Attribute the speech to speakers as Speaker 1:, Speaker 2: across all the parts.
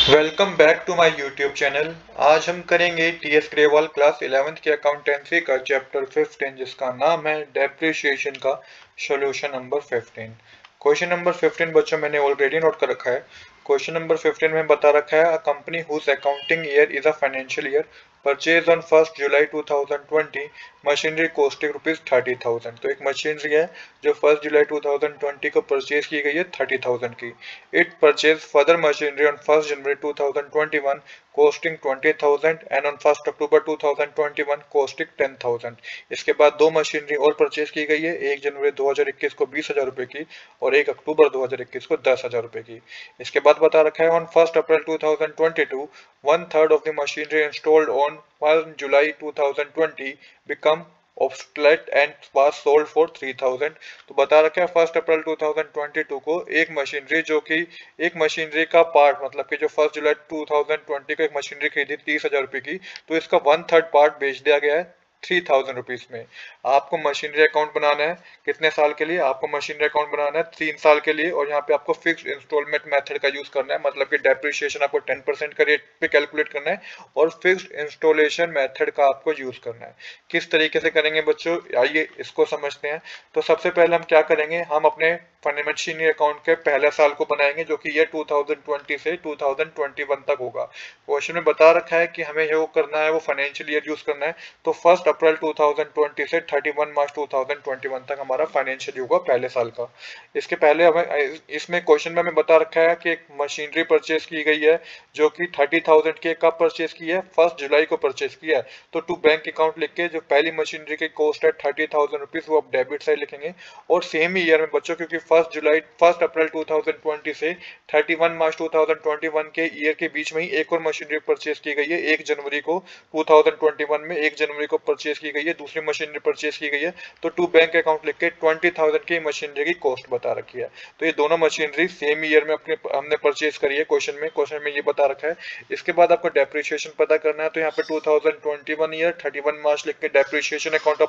Speaker 1: Welcome back to my YouTube channel. आज हम करेंगे टीएस ग्रेवाल क्लास 11th की अकाउंटेंसी का चैप्टर 15 जिसका नाम है डेप्रिसिएशन का सॉल्यूशन नंबर 15। क्वेश्चन नंबर 15 बच्चों मैंने ऑलरेडी नोट कर रखा है। क्वेश्चन नंबर 15 में बता रखा है a company whose accounting year is a financial year purchase on 1st July 2020 machinery costing ₹30,000। तो एक मशीनरी है जो 1st जुलाई 2020 को परचेज की गई है 30,000 की। It purchased further machinery on 1st January 2021 costing 20,000 and on 1st October 2021 costing 10,000। इसके बाद दो मशीनरी और परचेज की गई है, 1 जनवरी 2021 को 20,000 रुपए की और 1 अक्टूबर 2021 को 10,000 रुपए की। इसके बाद बता रखा है on 1st April 2022 1/3 of the machinery installed on 1 July 2020 become obsolete and was sold for 3,000। तो बता रखा है 1 अप्रैल 2022 को एक मशीनरी का पार्ट मतलब कि जो 1 जुलाई 2020 को एक मशीनरी खरीदी 30,000 रुपए की, तो इसका 1/3 पार्ट बेच दिया गया है 3,000 रुपीज में। आपको मशीनरी अकाउंट बनाना है कितने साल के लिए? आपको मशीनरी अकाउंट बनाना है 3 साल के लिए और यहाँ पे आपको फिक्स्ड इंस्टॉलमेंट मेथड का यूज करना है, मतलब कि डेप्रिसिएशन आपको 10% का रेट पे कैलकुलेट करना है और फिक्स्ड इंस्टॉलेशन मेथड का आपको यूज करना है। किस तरीके से करेंगे बच्चों, आइए इसको समझते हैं। तो सबसे पहले हम क्या करेंगे, हम अपने मशीनरी अकाउंट के पहले साल को बनाएंगे जो कि ये 2020 से 2021 तक होगा। क्वेश्चन में बता रखा है कि हमें जो करना है वो फाइनेंशियल ईयर यूज करना है। तो 1 अप्रैल 2020 से 31 मार्च 2021 तक हमारा फाइनेंशियल ईयर होगा पहले साल का। इसके पहले हमें इसमें क्वेश्चन में हमें बता रखा है कि एक मशीनरी परचेज की गई है जो कि 30,000 की। कब परचेज की है? 1 जुलाई को परचेज किया है। तो टू बैंक अकाउंट लिख के जो पहली मशीनरी की कॉस्ट है 30,000 रुपीज वो आप डेबिट साइड लिखेंगे। और सेम ही ईयर में बच्चों, क्योंकि 1 अप्रैल 2020 से 31 मार्च 2021 के ईयर के बीच में ही एक और मशीनरी परचेज की गई है 1 जनवरी को 2021 में 1 जनवरी को परचेज की गई है, दूसरी मशीनरी परचेज की गई है। तो टू बैंक अकाउंट लिख के 20,000 की मशीनरी की कॉस्ट बता रखी है। तो ये दोनों मशीनरी सेम ईयर में हमने परचेज करी है। क्वेश्चन में ये बता रखा है। इसके बाद आपको डेप्रिसिएशन पता करना है, तो यहाँ पे 2021 ईयर 31 मार्च लिख के डेप्रिसिएशन अकाउंट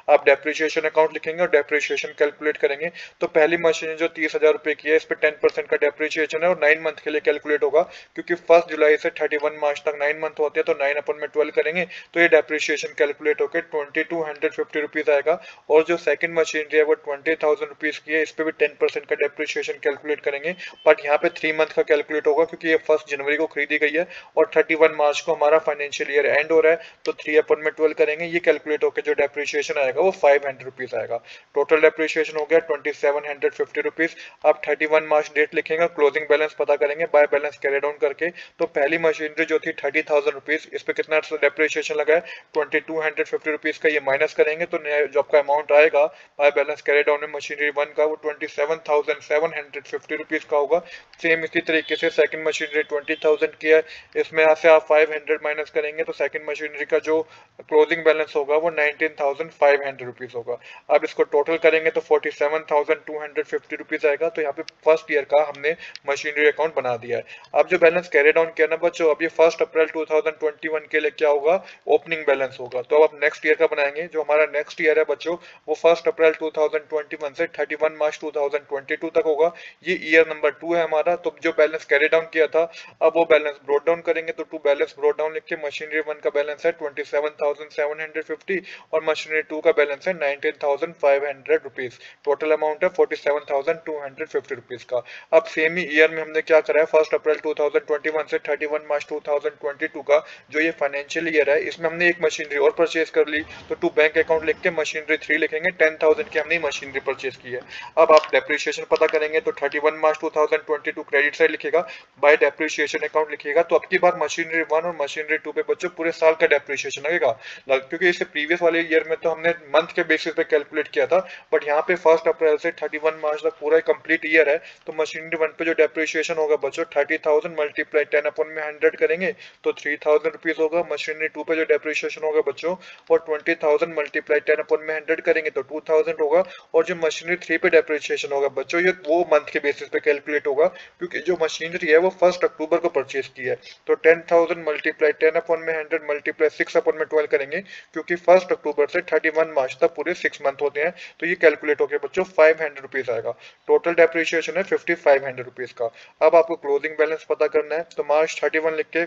Speaker 1: आप डेप्रिसिएशन अकाउंट लिखेंगे और डेप्रिसिएशन कैलकुलेट करेंगे। तो पहली मशीन जो 30,000 रुपए की है इस पे 10% का डेप्रिसिएशन है और 9 मंथ के लिए कैलकुलेट होगा, क्योंकि 1 जुलाई से 31 मार्च तक 9 मंथ होते हैं। तो 9 अपन में 12 करेंगे तो ये डेप्रिसिएशन कैलकुलेट होकर 2250 रुपीज आएगा। और जो सेकंड मशीन है वो 20,000 रुपीज की है, इस पे भी 10% का डेप्रिसिएशन कैलकुलेट करेंगे। बट यहाँ पे 3 मंथ का कैलकुलेट होगा क्योंकि ये 1 जनवरी को खरीदी गई है और 31 मार्च को हमारा फाइनेंशियल ईयर एंड हो रहा है। तो 3 अपन में 12 करेंगे, ये कैलकुलेट होकर जो डेप्रिसिएशन आएगा वो 500 रुपीज आएगा। टोटल डेप्रिसिएशन हो गया 2750 रुपीज। आप 31 मार्च डेट लिखेंगे, क्लोजिंग बैलेंस पता करेंगे बाय बैलेंस कैरी डाउन करके। तो पहली मशीनरी जो थी 30,000 रुपीज, इस पे कितना डेप्रिसिएशन लगा है 2250 रुपीज का, ये माइनस करेंगे तो नया जो आपका अमाउंट आएगा बाय बैलेंस कैरी डाउन में मशीनरी 1 का वो 27,750 रुपीज का होगा। सेम इसी तरीके से सेकंड मशीनरी 20,000 की है, इसमें यहाँ से आप 500 माइनस करेंगे तो सेकंड मशीनरी का जो क्लोजिंग बैलेंस होगा वो 19,500 रुपीज होगा। अब इसको टोटल करेंगे तो 47,250 रुपीज आएगा। तो यहाँ पे फर्स्ट ईयर का हमने मशीनरी अकाउंट बना दिया है। अब जो बैलेंस कैरी डाउन किया ना बच्चों, अब ये 1 अप्रैल 2021 के लिए क्या होगा? ओपनिंग बैलेंस होगा। तो अब नेक्स्ट ईयर का बनाएंगे। जो हमारा नेक्स्ट ईयर है बच्चों वो 1 अप्रैल 2021 से 31 मार्च 2022 तक होगा। ये ईयर नंबर 2 है हमारा। तो जो बैलेंस कैरी डाउन किया था अब वो बैलेंस ब्रोट डाउन करेंगे। तो टू बैलेंस ब्रोट डाउन लिख के मशीनरी 1 का बैलेंस है 27,750 और मशीनरी 2 का बैलेंस है 19,500 रुपीज। टोटल अमाउंट है 47,250 रुपीज का। अब सेम ही ईयर में हमने क्या करा है 1 अप्रैल 2021 से 31 मार्च 2022 का जो ये फाइनेंशियल ईयर है इसमें हमने एक मशीनरी और परचेज कर ली। तो टू बैंक अकाउंट लिख के मशीनरी 3 लिखेंगे, 10,000 की हमने मशीनरी परचेज की है। अब आप डेप्रिसिएशन पता करेंगे तो 31 मार्च 2022 क्रेडिट साइड लिखेगा, बाय डेप्रिसिएशन अकाउंट लिखिएगा। तो अब की बार मशीनरी 1 और मशीनरी 2 पे बच्चों पूरे साल का डेप्रिसिएशन लगेगा, क्योंकि इससे प्रीवियस वाले ईयर में तो हमने मंथ के बेसिस पे कैलकुलेट किया था। बट यहाँ पे 1 अप्रैल से 31 मार्च तक पूरा कंप्लीट ईयर है। तो मशीनरी 1 पे जो डेप्रिसिएशन होगा बच्चों 30,000 मल्टीप्लाई 10 अपन में 100 करेंगे तो 3,000 रुपीज होगा। मशीनरी 2 पे जो डेप्रिसिएशन होगा बच्चों वो 20,000 मल्टीप्लाई 10 अपन में 100 करेंगे तो 2,000 होगा। और जो मशीनरी 3 पे डेप्रिसिएशन होगा बच्चों ये वो मंथ के बेसिस पे कैलकुलेट होगा, क्योंकि जो मशीनरी है वो 1 अक्टूबर को परचेज की है। तो 10,000 मल्टीप्लाई 10 अपन में 100 मल्टीप्लाई 6 अपन में 12 करेंगे, क्योंकि 1 अक्टूबर से 31 मार्च तक पूरे 6 मंथ होते हैं। तो ये कैलकुलेट हो गया बच्चों 500 रुपीज रुपीज आएगा। टोटल डेप्रिशिएशन है 5500 रुपीज का। अब आपको क्लोजिंग बैलेंस पता करना है, तो मार्च 31 लिख के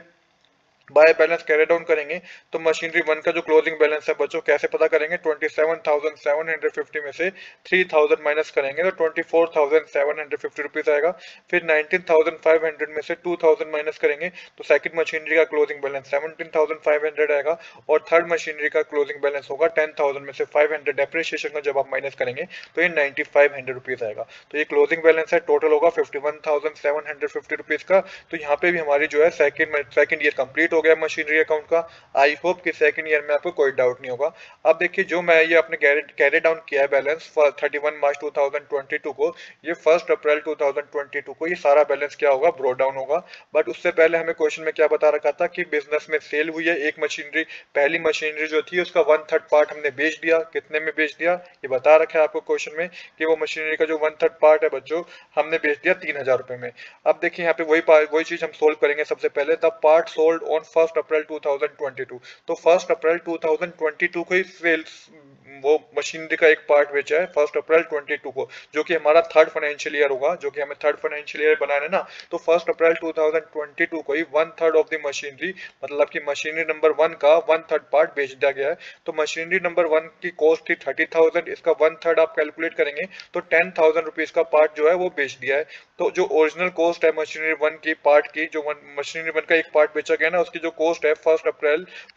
Speaker 1: बाय बैलेंस कैरी डाउन करेंगे तो मशीनरी वन का जो क्लोजिंग बैलेंस है बच्चों कैसे पता करेंगे, 27,750 में से 3000 माइनस करेंगे तो 24,750 रुपीज आएगा। फिर 19,500 में से 2000 माइनस करेंगे तो सेकंड मशीनरी का क्लोजिंग बैलेंस 17,500 आएगा और थर्ड मशीनरी का क्लोजिंग बैलेंस होगा 10,000 में से 500 डेप्रिसिएशन का जब आप माइनस करेंगे तो ये 9500 रुपीज आएगा। तो ये क्लोजिंग बैलेंस है, टोटल होगा 51,750 रुपीज का। तो यहाँ पे भी हमारी जो है सेकंड ईयर कंप्लीट हो गया मशीनरी अकाउंट का। आई होप कि सेकंड ईयर में आपको कोई डाउट नहीं होगा। अब देखिए जो मैं ये अपने कैरी डाउन किया है बैलेंस 31 मार्च 2022 को, ये 1 अप्रैल 2022 को ये सारा बैलेंस क्या होगा, ब्रो डाउन होगा। बट उससे पहले हमें क्वेश्चन में क्या बता रखा था कि बिजनेस में सेल हुई है एक मशीनरी, पहली मशीनरी जो थी उसका 1/3 पार्ट हमने बेच दिया। कितने में बेच दिया ये बता रखा है आपको क्वेश्चन में कि वो मशीनरी का जो 1/3 पार्ट है बच्चों हमने बेच दिया 3000 रुपए में। अब देखिए यहाँ पे वही चीज हम सोल्व करेंगे। सबसे पहले द पार्ट सोल्ड ऑन 1 अप्रैल 2022, तो 1 अप्रैल 2022 को ही सेल्स वो मशीनरी का एक पार्ट बेचा है 1 अप्रैल 22 को, जो कि हमारा थर्ड फाइनेंशियल ईयर होगा, जो कि हमें थर्ड फाइनेंशियल ईयर बनाना है ना। तो 1 अप्रैल 2022 को ही 1/3 ऑफ द मशीनरी, मतलब कि मशीनरी नंबर 1 का 1/3 पार्ट बेच दिया गया है। तो मशीनरी नंबर 1 की कॉस्ट थी 30,000, इसका 1/3 आप कैलकुलेट करेंगे तो 10,000 रुपीज का पार्ट जो है वो बेच दिया है। तो जो ओरिजिनल कॉस्ट है मशीनरी 1 की पार्ट की, जो मशीनरी 1 का एक पार्ट बेचा गया ना, उसकी जो कॉस्ट है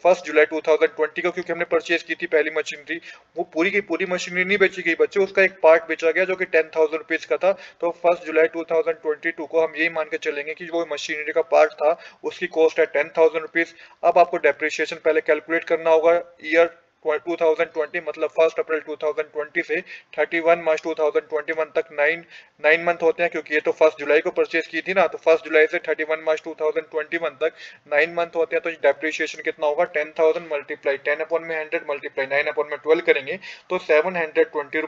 Speaker 1: 1 जुलाई 2020 को, क्योंकि हमने परचेज की थी पहली मशीनरी, वो पूरी की पूरी मशीनरी नहीं बेची गई बच्चों, उसका एक पार्ट बेचा गया जो कि 10,000 रुपीज का था। तो 1 जुलाई 2022 को हम यही मान के चलेंगे कि वो मशीनरी का पार्ट था उसकी कॉस्ट है 10,000 रुपीज। अब आपको डेप्रिसिएशन पहले कैलकुलेट करना होगा ईयर 2020, मतलब 1 अप्रैल 2020 से 31 मार्च 2021 तक 9 मंथ होते हैं, क्योंकि ये तो 1 जुलाई को परचेज की थी ना, तो 1 जुलाई से 31 मार्च 2021 तक 9 मंथ होते हैं। तो डेप्रिसिएशन कितना होगा, 10,000 मल्टीप्लाई 10 अपॉन में 100 मल्टीप्लाई 9 अपॉन में 12 करेंगे तो 750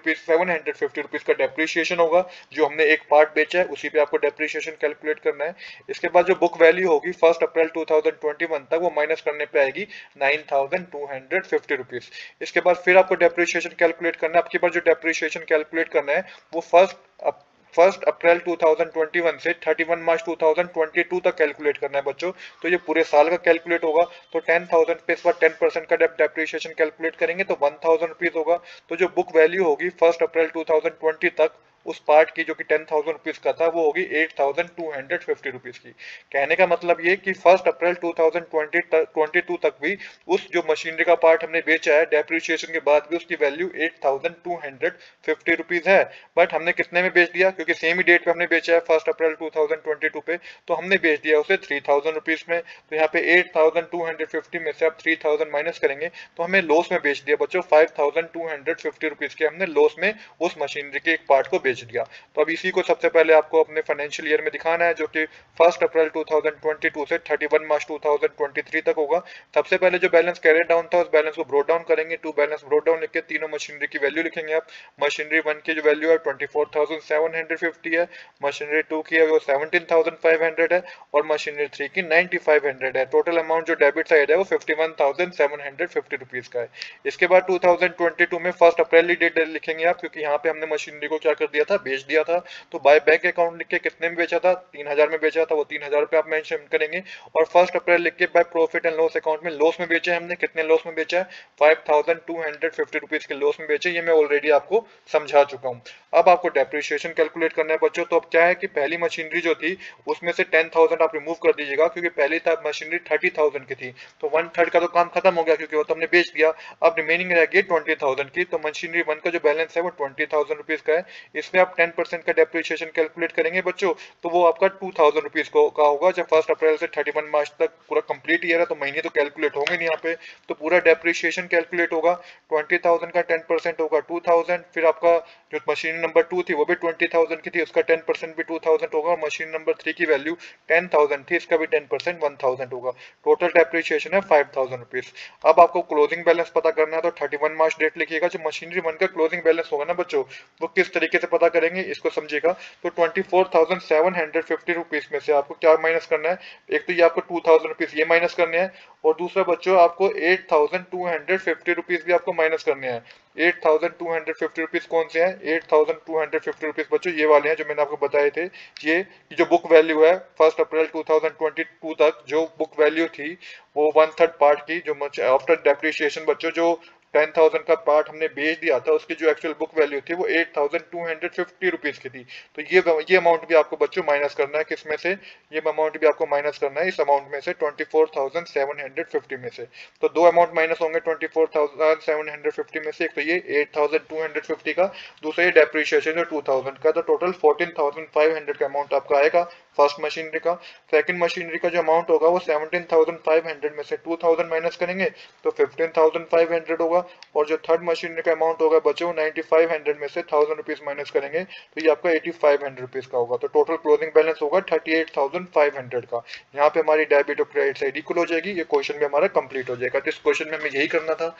Speaker 1: रुपीज का डेप्रिसिएशन होगा। जो हमने एक पार्ट बेचा है उसी पे आपको डेप्रिसिएशन कैलकुलेट करना है। इसके बाद जो बुक वैल्यू होगी 1 अप्रैल 2021 तक वो माइनस करने पे आएगी 9,250 रुपीज। इसके बाद फिर आपको डेप्रिसिएशन कैलकुलेट करना है। आपके पास जो डेप्रिसिएशन कैलकुलेट करना है वो 1 अप्रैल 2021 से 31 मार्च 2022 तक कैलकुलेट करना है बच्चों। तो ये पूरे साल का कैलकुलेट होगा। तो 10,000 पे इस बार 10% का डेप्रिसिएशन कैलकुलेट करेंगे तो 1,000 रुपीज होगा। तो जो बुक वैल्यू होगी 1 अप्रैल 2020 तक उस पार्ट की जो कि 10,000 रुपीज का था वो होगी 8,250 रुपीज की। कहने का मतलब ये कि 1 अप्रैल 2022 तक भी उस जो मशीनरी का पार्ट हमने बेचा है डेप्रिसिएशन के बाद भी उसकी वैल्यू 8,250 रुपीज है। बट हमने कितने में बेच दिया, क्योंकि सेम ही डेट पे हमने बेचा है 1 अप्रैल 2022 पे, तो हमने बेच दिया उसे 3,000 रुपीज में। तो यहाँ पे 8,250 में से आप 3,000 माइनस करेंगे तो हमें लॉस में बेच दिया बच्चों, 5,250 रुपीज के हमने लॉस में उस मशीनरी के एक पार्ट को बेच दिया। तो अब इसी को सबसे पहले आपको अपने फाइनेंशियल ईयर में दिखाना है, जो कि 1 अप्रैल 2022 से 31 मार्च 2023 तक होगा। सबसे पहले जो बैलेंस कैरी डाउन था उस बैलेंस को ब्रोट डाउन करेंगे। टू बैलेंस ब्रोट डाउन लिख के तीनों मशीनरी की वैल्यू लिखेंगे आप। मशीनरी 1 की जो वैल्यू है 24,750 है, मशीनरी 2 की है वो 17,500 है और मशीनरी 3 की 9,500 है। टोटल अमाउंट जो डेबिट साइड है वो 51,750 रुपीज का है। इसके बाद 2022 में 1 अप्रैल ही डेट लिखेंगे आप, क्योंकि यहाँ पे हमने मशीनरी को क्या कर दिया था, बेच दिया था। तो बाय बैंक अकाउंट लिख के कितने में बेचा था, 3,000 में बेचा था, वो 3,000 रुपए आप मेंशन करेंगे। और 1 अप्रैल लिख के by profit and loss account में लॉस में बेचा है हमने, कितने लॉस में बेचा है, 5,250 रुपीज के लॉस में बेचे। ये मैं ऑलरेडी आपको समझा चुका हूँ। अब आपको डेप्रिसिएशन कैलकुलेट करना है बच्चों। तो अब क्या है कि पहली मशीनरी जो थी उसमें से 10,000 आप रिमूव कर दीजिएगा, क्योंकि पहली मशीनरी 30,000 की थी, तो 1/3 का तो काम खत्म हो गया क्योंकि वो तो हमने बेच दिया। अब रिमेनिंग रह गई 20,000 की। तो मशीनरी 1 का जो बैलेंस है वो 20,000 रुपीज का है। इसमें आप 10% का डेप्रिसिएशन कैलकुलेट करेंगे बच्चों, तो वो आपका 2,000 रुपीज का होगा। जब 1 अप्रैल से 31 मार्च तक पूरा कंप्लीट ईयर है तो महीने तो कैलकुलेट होंगे नहीं यहाँ पे, तो पूरा डेप्रिसिएशन कैलकुलेट होगा। 20,000 का 10% होगा 2,000। फिर आपका जो मशीन नंबर 2 थी वो भी 20,000 की थी, उसका 10% भी 2,000 होगा। मशीन नंबर 3 की वैल्यू 10,000 थी, इसका भी 10% 1,000 होगा। टोटल डेप्रिसिएशन है 5,000 रुपीज। अब आपको क्लोजिंग बैलेंस पता करना है, तो 31 मार्च डेट लिखिएगा। जो मशीनरी 1 का क्लोजिंग बैलेंस होगा ना बच्चों, वो किस तरीके से पता करेंगे, इसको समझिएगा। तो 24,750 रुपीज में से आपको क्या माइनस करना है, एक तो ये आपको 2,000 रुपीज ये माइनस करने हैं, और दूसरा बच्चों आपको 8,250 रुपीज भी आपको माइनस करने हैं। 8,250 रुपीज कौन से हैं, 8,250 रुपीज बच्चों ये वाले हैं जो मैंने आपको बताए थे। ये जो बुक वैल्यू है 1 अप्रैल 2022 तक जो बुक वैल्यू थी वो 1/3 पार्ट की, जो आफ्टर डेप्रिसिएशन बच्चों जो 10,000 का पार्ट हमने बेच दिया था उसकी जो एक्चुअल बुक वैल्यू थी वो 8,250 रुपीज की थी। तो ये अमाउंट भी आपको बच्चों माइनस करना है, किसमें से, ये अमाउंट भी आपको माइनस करना है इस अमाउंट में से 24,750 में से। तो दो अमाउंट माइनस होंगे 24,750 में से, एक तो ये 8,250 का, दूसरा ये डेप्रिसिएशन जो 2,000 का। तो टोटल 14,500 का अमाउंट आपका आएगा फर्स्ट मशीनरी का। सेकंड मशीनरी का जो अमाउंट होगा वो 17,500 में से 2,000 माइनस करेंगे तो 15,500 होगा, और जो थर्ड मशीनरी का अमाउंट होगा बच्चों 9,500 में से 1,000 रुपीज माइनस करेंगे तो ये आपका 8,500 रुपीज का होगा। तो टोटल क्लोजिंग बैलेंस होगा 38,500 का। यहाँ पे हमारी डेबिट और क्रेडिट साइड इक्वल हो जाएगी, ये क्वेश्चन भी हमारा कंप्लीट हो जाएगा। तो इस क्वेश्चन में हमें यही करना था।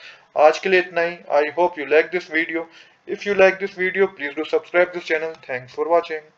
Speaker 1: आज के लिए इतना ही। I hope you like this video. If you like this video, please do subscribe this channel. Thanks for watching.